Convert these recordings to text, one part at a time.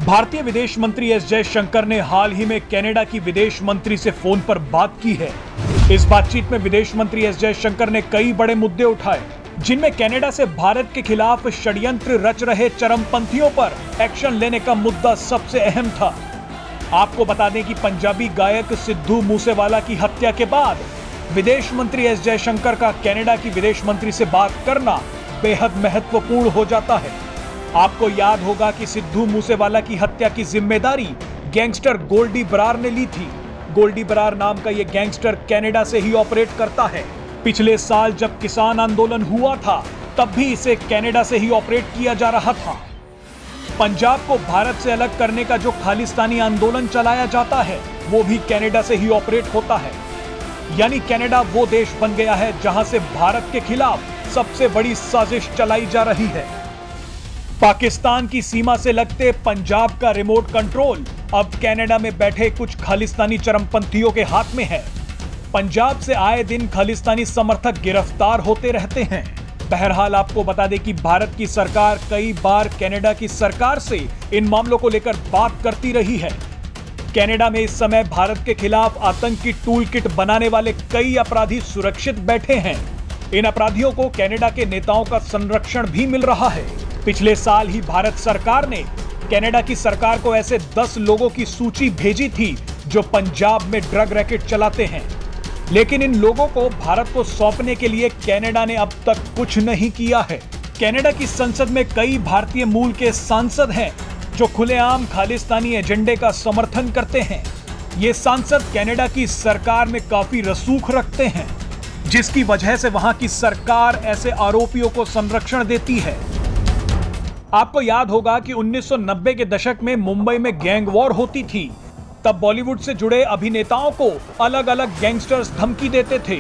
भारतीय विदेश मंत्री एस जयशंकर ने हाल ही में कनाडा की विदेश मंत्री से फोन पर बात की है। इस बातचीत में विदेश मंत्री एस जयशंकर ने कई बड़े मुद्दे उठाए, जिनमें कनाडा से भारत के खिलाफ षड्यंत्र रच रहे चरमपंथियों पर एक्शन लेने का मुद्दा सबसे अहम था। आपको बता दें कि पंजाबी गायक सिद्धू मूसेवाला की हत्या के बाद विदेश मंत्री एस जयशंकर का कनाडा की विदेश मंत्री से बात करना बेहद महत्वपूर्ण हो जाता है। आपको याद होगा कि सिद्धू मूसेवाला की हत्या की जिम्मेदारी गैंगस्टर गोल्डी बरार ने ली थी। गोल्डी बरार नाम का यह गैंगस्टर कनाडा से ही ऑपरेट करता है। पिछले साल जब किसान आंदोलन हुआ था, तब भी इसे कनाडा से ही ऑपरेट किया जा रहा था। पंजाब को भारत से अलग करने का जो खालिस्तानी आंदोलन चलाया जाता है, वो भी कनाडा से ही ऑपरेट होता है। यानी कनाडा वो देश बन गया है जहां से भारत के खिलाफ सबसे बड़ी साजिश चलाई जा रही है। पाकिस्तान की सीमा से लगते पंजाब का रिमोट कंट्रोल अब कनाडा में बैठे कुछ खालिस्तानी चरमपंथियों के हाथ में है। पंजाब से आए दिन खालिस्तानी समर्थक गिरफ्तार होते रहते हैं। बहरहाल आपको बता दें कि भारत की सरकार कई बार कनाडा की सरकार से इन मामलों को लेकर बात करती रही है। कनाडा में इस समय भारत के खिलाफ आतंकी टूल किट बनाने वाले कई अपराधी सुरक्षित बैठे हैं। इन अपराधियों को कनाडा के नेताओं का संरक्षण भी मिल रहा है। पिछले साल ही भारत सरकार ने कनाडा की सरकार को ऐसे 10 लोगों की सूची भेजी थी जो पंजाब में ड्रग रैकेट चलाते हैं, लेकिन इन लोगों को भारत को सौंपने के लिए कनाडा ने अब तक कुछ नहीं किया है। कनाडा की संसद में कई भारतीय मूल के सांसद हैं जो खुलेआम खालिस्तानी एजेंडे का समर्थन करते हैं। ये सांसद कनाडा की सरकार में काफी रसूख रखते हैं, जिसकी वजह से वहां की सरकार ऐसे आरोपियों को संरक्षण देती है। आपको याद होगा कि 1990 के दशक में मुंबई में गैंग वॉर होती थी। तब बॉलीवुड से जुड़े अभिनेताओं को अलग अलग गैंगस्टर्स धमकी देते थे।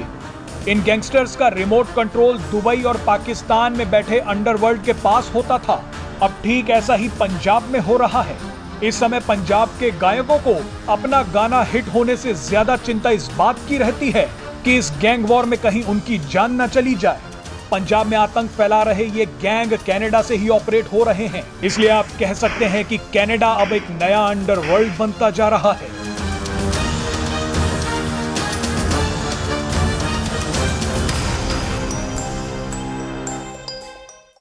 इन गैंगस्टर्स का रिमोट कंट्रोल दुबई और पाकिस्तान में बैठे अंडरवर्ल्ड के पास होता था। अब ठीक ऐसा ही पंजाब में हो रहा है। इस समय पंजाब के गायकों को अपना गाना हिट होने से ज्यादा चिंता इस बात की रहती है कि इस गैंग वॉर में कहीं उनकी जान न चली जाए। पंजाब में आतंक फैला रहे ये गैंग कनाडा से ही ऑपरेट हो रहे हैं, इसलिए आप कह सकते हैं कि कनाडा अब एक नया अंडरवर्ल्ड बनता जा रहा है।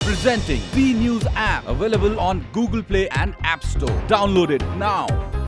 Presenting B News app, available on Google Play and App Store. Download it now.